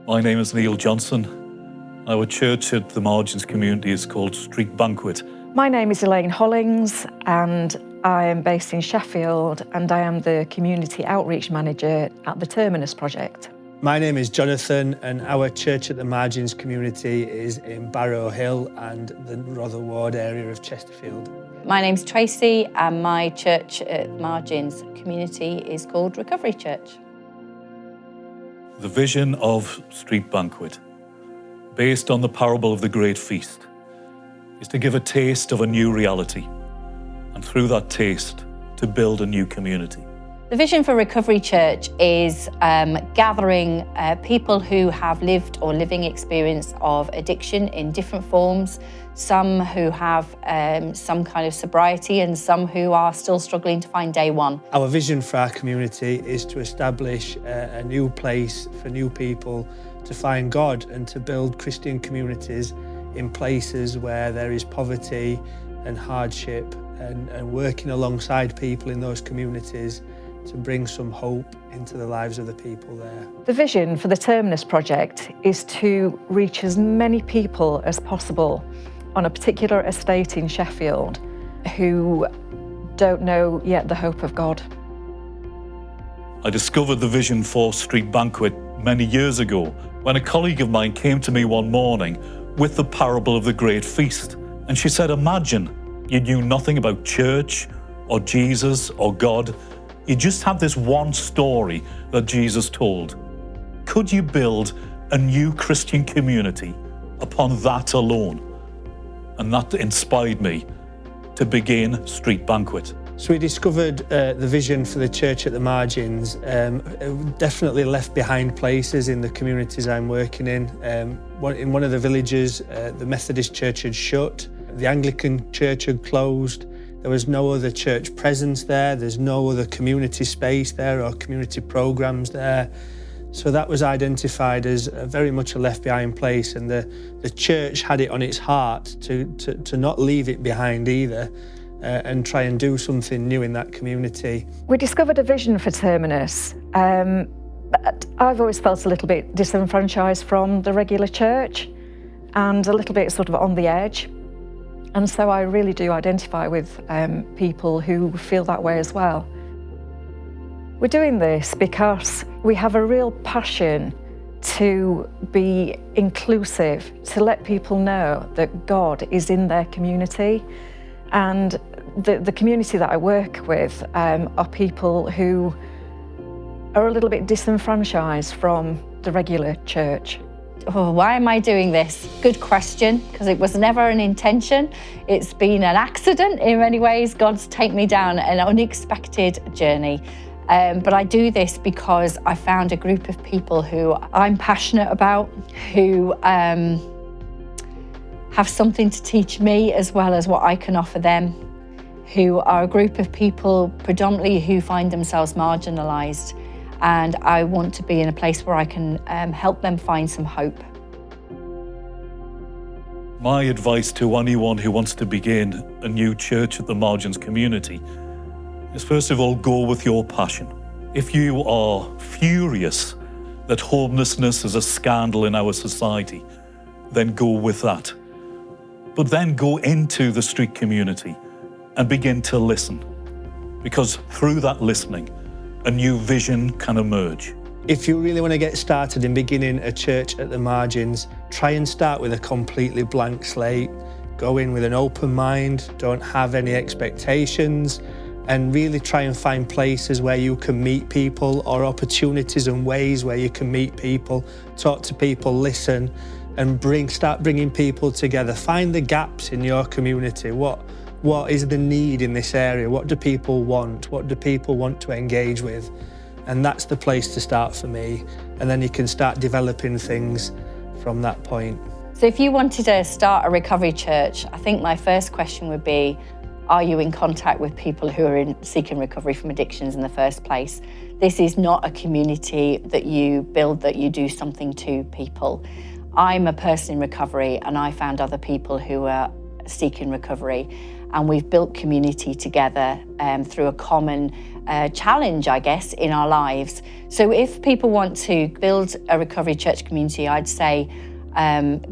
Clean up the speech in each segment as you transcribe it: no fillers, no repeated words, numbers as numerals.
My name is Neil Johnson. Our church at the Margins community is called Street Banquet. My name is Elaine Hollings and I am based in Sheffield and I am the Community Outreach Manager at the Terminus project. My name is Jonathan and our church at the Margins community is in Barrow Hill and the Rother Ward area of Chesterfield. My name's Tracy and my church at Margins community is called Recovery Church. The vision of Street Banquet, based on the parable of the Great Feast, is to give a taste of a new reality, and through that taste, to build a new community. The vision for Recovery Church is gathering people who have lived or living experience of addiction in different forms, some who have some kind of sobriety and some who are still struggling to find day one. Our vision for our community is to establish a new place for new people to find God and to build Christian communities in places where there is poverty and hardship and working alongside people in those communities to bring some hope into the lives of the people there. The vision for the Terminus project is to reach as many people as possible on a particular estate in Sheffield who don't know yet the hope of God. I discovered the vision for Street Banquet many years ago when a colleague of mine came to me one morning with the parable of the Great Feast. And she said, imagine you knew nothing about church or Jesus or God. You just had this one story that Jesus told. Could you build a new Christian community upon that alone? And that inspired me to begin Street Banquet. So we discovered the vision for the church at the Margins, definitely left behind places in the communities I'm working in. In one of the villages, the Methodist Church had shut, the Anglican Church had closed. There was no other church presence there, there's no other community space there or community programs there. So that was identified as very much a left behind place, and the church had it on its heart to not leave it behind either and try and do something new in that community. We discovered a vision for Terminus, but I've always felt a little bit disenfranchised from the regular church and a little bit sort of on the edge. And so I really do identify with people who feel that way as well. We're doing this because we have a real passion to be inclusive, to let people know that God is in their community. And the community that I work with are people who are a little bit disenfranchised from the regular church. Oh, why am I doing this? Good question, because it was never an intention. It's been an accident in many ways. God's taken me down an unexpected journey. But I do this because I found a group of people who I'm passionate about, who have something to teach me as well as what I can offer them, who are a group of people predominantly who find themselves marginalised. And I want to be in a place where I can help them find some hope. My advice to anyone who wants to begin a new church at the Margins community is, first of all, go with your passion. If you are furious that homelessness is a scandal in our society, then go with that. But then go into the street community and begin to listen, because through that listening, a new vision can emerge. If you really want to get started in beginning a church at the Margins, try and start with a completely blank slate. Go in with an open mind, don't have any expectations, and really try and find places where you can meet people or opportunities and ways where you can meet people, talk to people, listen, and start bringing people together. Find the gaps in your community. What is the need in this area? What do people want? What do people want to engage with? And that's the place to start for me. And then you can start developing things from that point. So if you wanted to start a recovery church, I think my first question would be, are you in contact with people who are seeking recovery from addictions in the first place? This is not a community that you build, that you do something to people. I'm a person in recovery and I found other people who are seeking recovery. and we've built community together through a common challenge, I guess, in our lives. So if people want to build a recovery church community, I'd say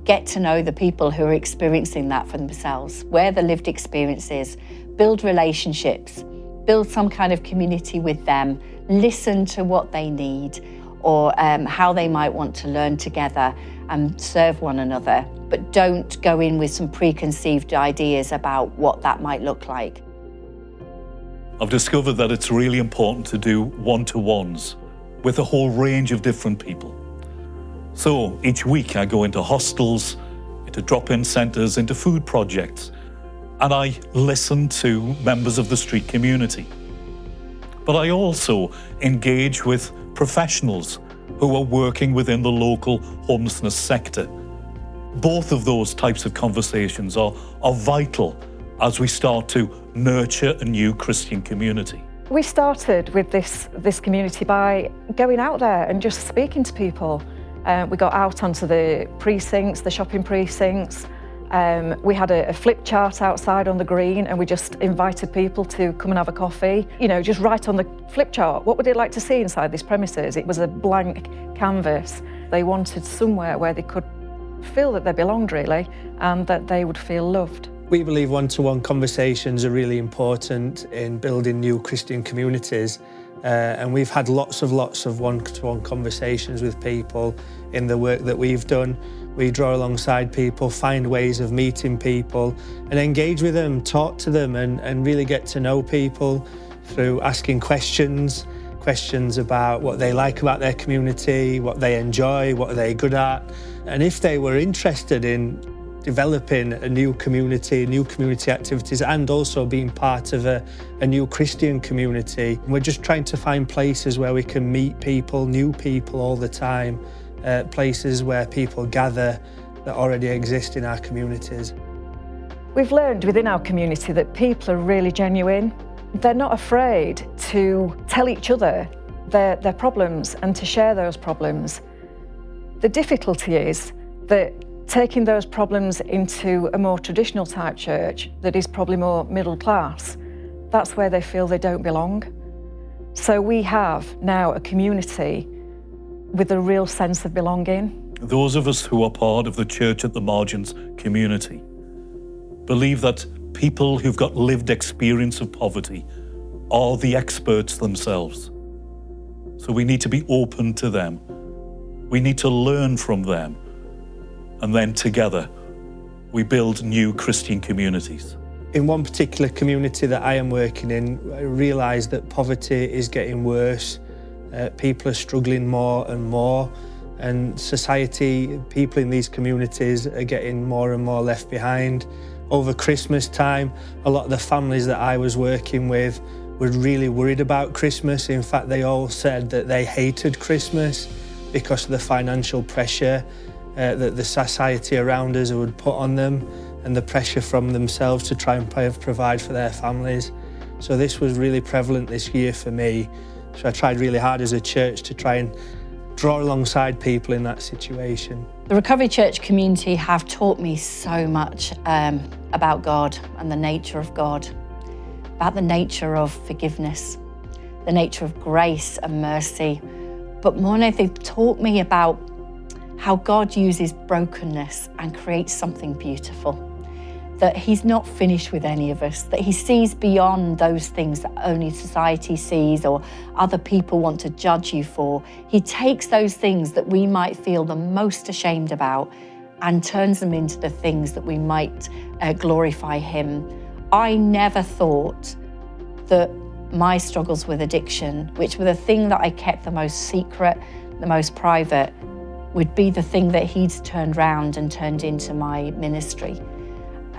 get to know the people who are experiencing that for themselves, where the lived experience is, build relationships, build some kind of community with them, listen to what they need or how they might want to learn together and serve one another. But don't go in with some preconceived ideas about what that might look like. I've discovered that it's really important to do one-to-ones with a whole range of different people. So each week I go into hostels, into drop-in centres, into food projects, and I listen to members of the street community. But I also engage with professionals who are working within the local homelessness sector. Both of those types of conversations are vital as we start to nurture a new Christian community. We started with this community by going out there and just speaking to people. We got out onto the precincts, the shopping precincts. We had a flip chart outside on the green and we just invited people to come and have a coffee. You know, just write on the flip chart, what would they like to see inside these premises? It was a blank canvas. They wanted somewhere where they could feel that they belonged really and that they would feel loved. We believe one-to-one conversations are really important in building new Christian communities. And we've had lots of one-to-one conversations with people in the work that we've done. We draw alongside people, find ways of meeting people and engage with them, talk to them and really get to know people through asking questions about what they like about their community, what they enjoy, what are they good at. And if they were interested in developing a new community activities and also being part of a new Christian community, we're just trying to find places where we can meet people, new people all the time, places where people gather that already exist in our communities. We've learned within our community that people are really genuine. They're not afraid to tell each other their problems and to share those problems. The difficulty is that taking those problems into a more traditional type church that is probably more middle class, that's where they feel they don't belong. So we have now a community with a real sense of belonging. Those of us who are part of the Church at the Margins community believe that people who've got lived experience of poverty are the experts themselves. So we need to be open to them. We need to learn from them. And then together, we build new Christian communities. In one particular community that I am working in, I realise that poverty is getting worse. People are struggling more and more. And society, people in these communities are getting more and more left behind. Over Christmas time, a lot of the families that I was working with were really worried about Christmas. In fact, they all said that they hated Christmas because of the financial pressure that the society around us would put on them and the pressure from themselves to try and provide for their families. So this was really prevalent this year for me. So I tried really hard as a church to try and draw alongside people in that situation. The Recovery Church community have taught me so much about God and the nature of God, about the nature of forgiveness, the nature of grace and mercy. But more than anything, they've taught me about how God uses brokenness and creates something beautiful. That he's not finished with any of us, that he sees beyond those things that only society sees or other people want to judge you for. He takes those things that we might feel the most ashamed about and turns them into the things that we might glorify him. I never thought that my struggles with addiction, which were the thing that I kept the most secret, the most private, would be the thing that he'd turned round and turned into my ministry.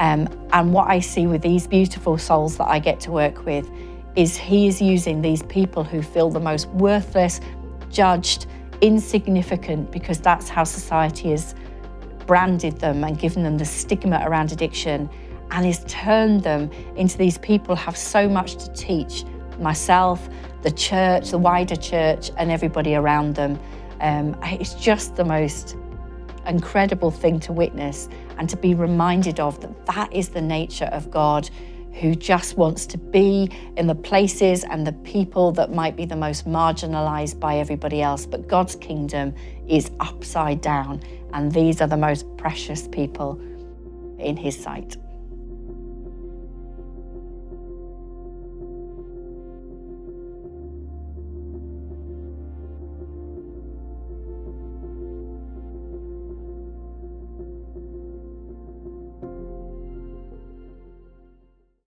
And what I see with these beautiful souls that I get to work with is he is using these people who feel the most worthless, judged, insignificant, because that's how society has branded them and given them the stigma around addiction, and has turned them into these people who have so much to teach myself, the church, the wider church, and everybody around them. It's just the most incredible thing to witness and to be reminded of that is the nature of God, who just wants to be in the places and the people that might be the most marginalised by everybody else. But God's kingdom is upside down, and these are the most precious people in his sight.